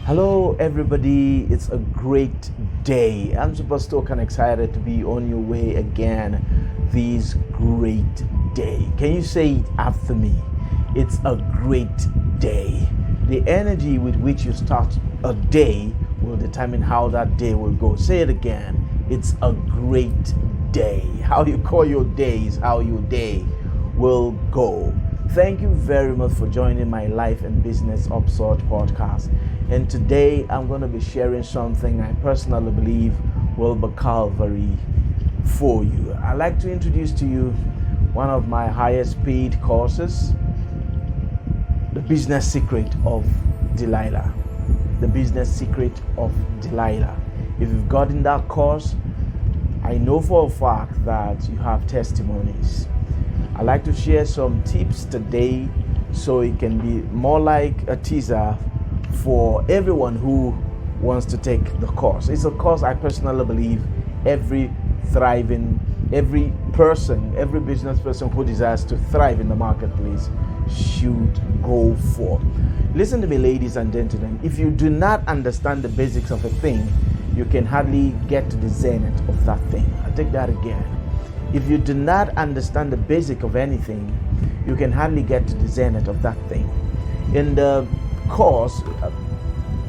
Hello, everybody. It's a great day. I'm super stoked and excited to be on your way again this great day. Can you say it after me? It's a great day. The energy with which you start a day will determine how that day will go. Say it again. It's a great day. How you call your day is how your day will go. Thank you very much for joining my Life and Business Upsword podcast. And today I'm going to be sharing something I personally believe will be Calvary for you. I'd like to introduce to you one of my highest paid courses, The Business Secret of Delilah. The Business Secret of Delilah. If you've gotten that course, I know for a fact that you have testimonies. I'd like to share some tips today so it can be more like a teaser for everyone who wants to take the course. It's a course I personally believe every business person who desires to thrive in the marketplace should go for. Listen to me, ladies and gentlemen. If you do not understand the basics of a thing, you can hardly get to the zenith of that thing. I take that again. If you do not understand the basic of anything, you can hardly get to the zenith of that thing. In the course,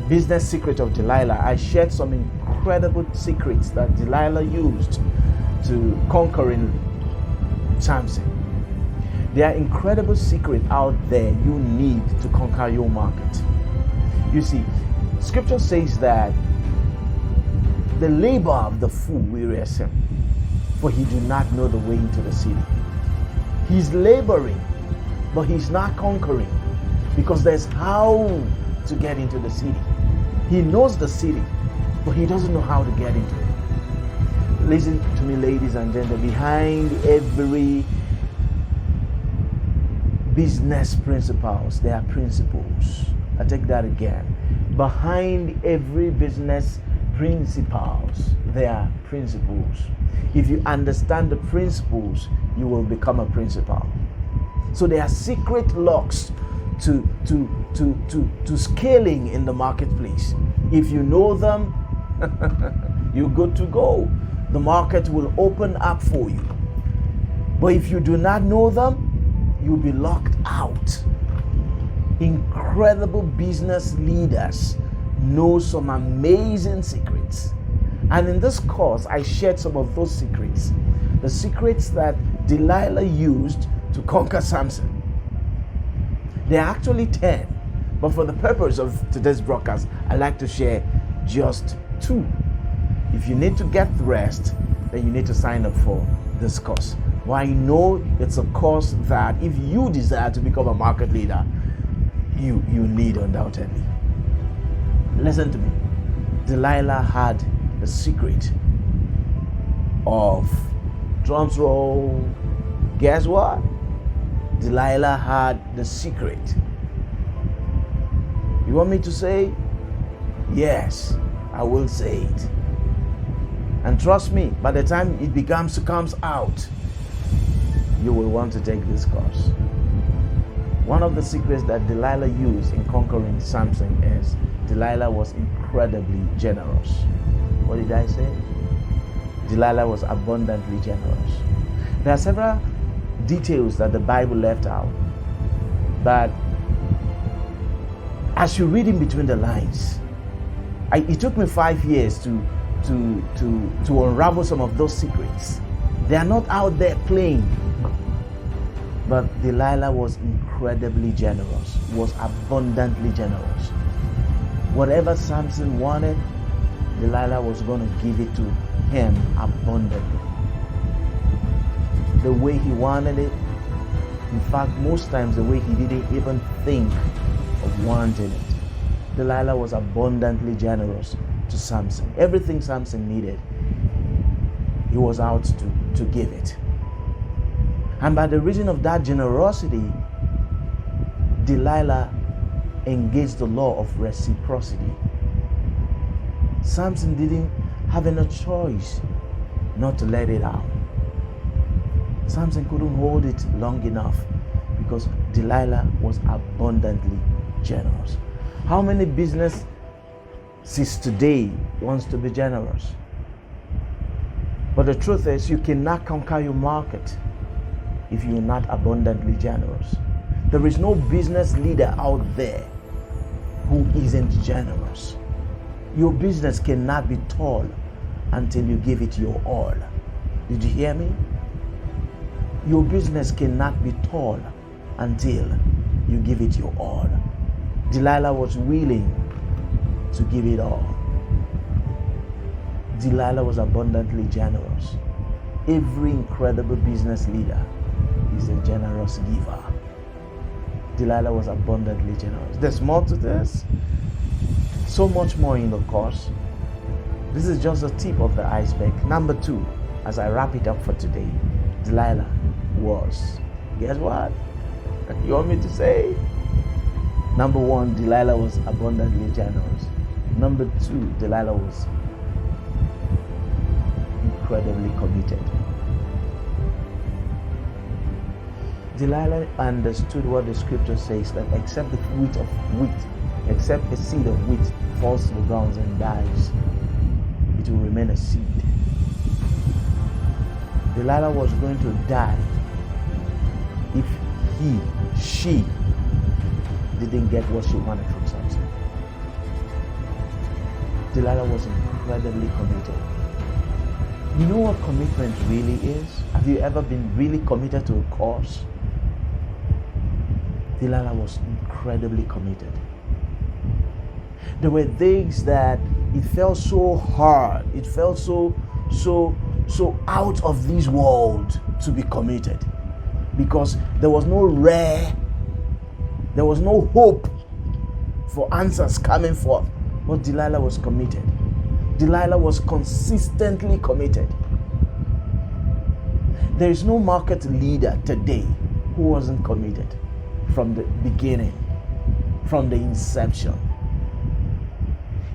Business Secret of Delilah, I shared some incredible secrets that Delilah used to conquering Samson. There are incredible secrets out there you need to conquer your market. You see, scripture says that the labor of the fool wearies him, for he do not know the way into the city. He's laboring, but he's not conquering, because there's how to get into the city. He knows the city, but he doesn't know how to get into it. Listen to me, ladies and gentlemen. Behind every business principles, there are principles. I take that again. Behind every business principles, there are principles. If you understand the principles, you will become a principal. So there are secret locks to scaling in the marketplace. If you know them, you're good to go. The market will open up for you. But if you do not know them, you'll be locked out. Incredible business leaders know some amazing secrets. And in this course, I shared some of those secrets. The secrets that Delilah used to conquer Samson. There are actually 10. But for the purpose of today's broadcast, I'd like to share just 2. If you need to get the rest, then you need to sign up for this course. Well, I know it's a course that if you desire to become a market leader, you need undoubtedly. Listen to me. Delilah had the secret of drums roll. Guess what? Delilah had the secret. You want me to say? Yes, I will say it. And trust me, by the time it comes out, you will want to take this course. One of the secrets that Delilah used in conquering Samson is Delilah was incredibly generous. What did I say? Delilah was abundantly generous. There are several details that the Bible left out, but as you read in between the lines, it took me 5 years to unravel some of those secrets. They are not out there plain. But Delilah was incredibly generous, was abundantly generous. Whatever Samson wanted, Delilah was going to give it to him abundantly. The way he wanted it, in fact, most times the way he didn't even think of wanting it. Delilah was abundantly generous to Samson. Everything Samson needed, he was out to give it. And by the reason of that generosity, Delilah engaged the law of reciprocity. Samson didn't have any choice not to let it out. Samson couldn't hold it long enough because Delilah was abundantly generous. How many business since today wants to be generous. But the truth is, you cannot conquer your market if you're not abundantly generous. There is no business leader out there who isn't generous. Your business cannot be tall until you give it your all. Did you hear me? Your business cannot be tall until you give it your all. Delilah was willing to give it all. Delilah was abundantly generous. Every incredible business leader is a generous giver. Delilah was abundantly generous. There's more to this. So much more in the course. This is just the tip of the iceberg. Number 2, as I wrap it up for today, Delilah was, guess what? You want me to say? Number 1, Delilah was abundantly generous. Number 2, Delilah was incredibly committed. Delilah understood what the scripture says, that except the except a seed of wheat falls to the ground and dies, it will remain a seed. Delilah was going to die if she didn't get what she wanted from Samson. Delilah was incredibly committed. You know what commitment really is? Have you ever been really committed to a cause? Delilah was incredibly committed. There were days that it felt so hard, it felt so out of this world to be committed, because there was no hope for answers coming forth. But Delilah was committed. Delilah was consistently committed. There is no market leader today who wasn't committed from the beginning, from the inception.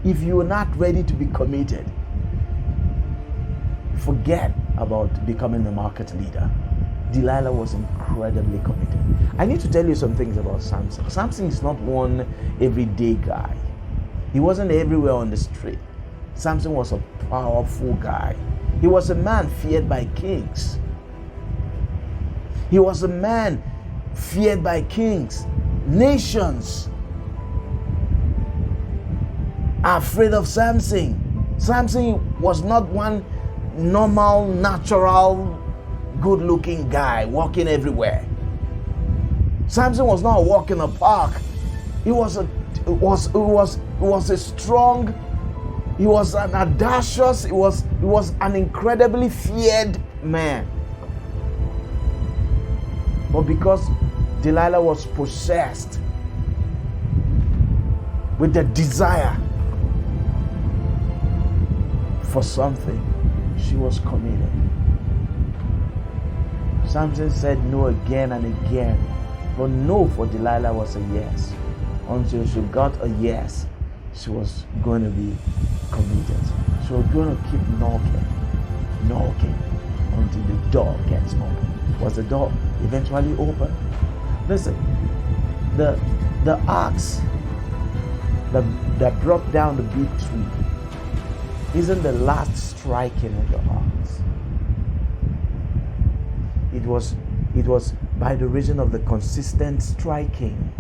If you are not ready to be committed, forget about becoming a market leader. Delilah was incredibly committed. I need to tell you some things about Samson. Samson is not one everyday guy. He wasn't everywhere on the street. Samson was a powerful guy. He was a man feared by kings. He was a man feared by kings. Nations are afraid of Samson. Samson was not one normal, natural, good-looking guy walking everywhere. Samson was not a walk in a park. He was a strong, he was an audacious, he was an incredibly feared man. But because Delilah was possessed with the desire for something, she was committed. Samson said no again and again, but no for Delilah was a yes. Until she got a yes, she was going to be committed. She was going to keep knocking until the door gets open. Was the door eventually open? Listen, the axe that brought down the big tree isn't the last striking of the axe. It was by the reason of the consistent striking.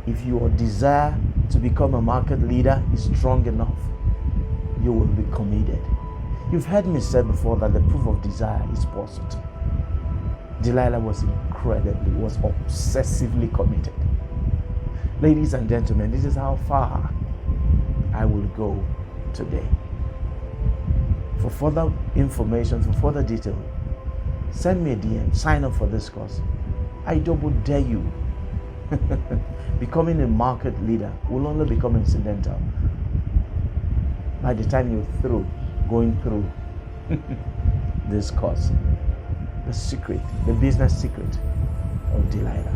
If your desire to become a market leader is strong enough, you will be committed. You've heard me say before that the proof of desire is pursuit. Delilah was obsessively committed. Ladies and gentlemen, this is how far I will go today. For further information, for further detail, send me a DM, sign up for this course. I double dare you. Becoming a market leader will only become incidental by the time you're going through this course. The secret, the business secret of Delilah.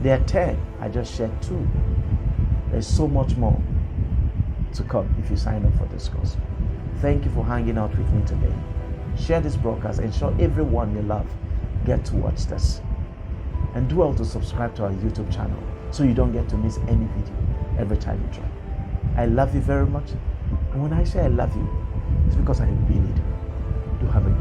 There are 10, I just shared 2. There's so much more to come if you sign up for this course. Thank you for hanging out with me today. Share this broadcast, ensure everyone you love get to watch this. And do well to subscribe to our YouTube channel so you don't get to miss any video every time you try. I love you very much. And when I say I love you, it's because I really do. Do have a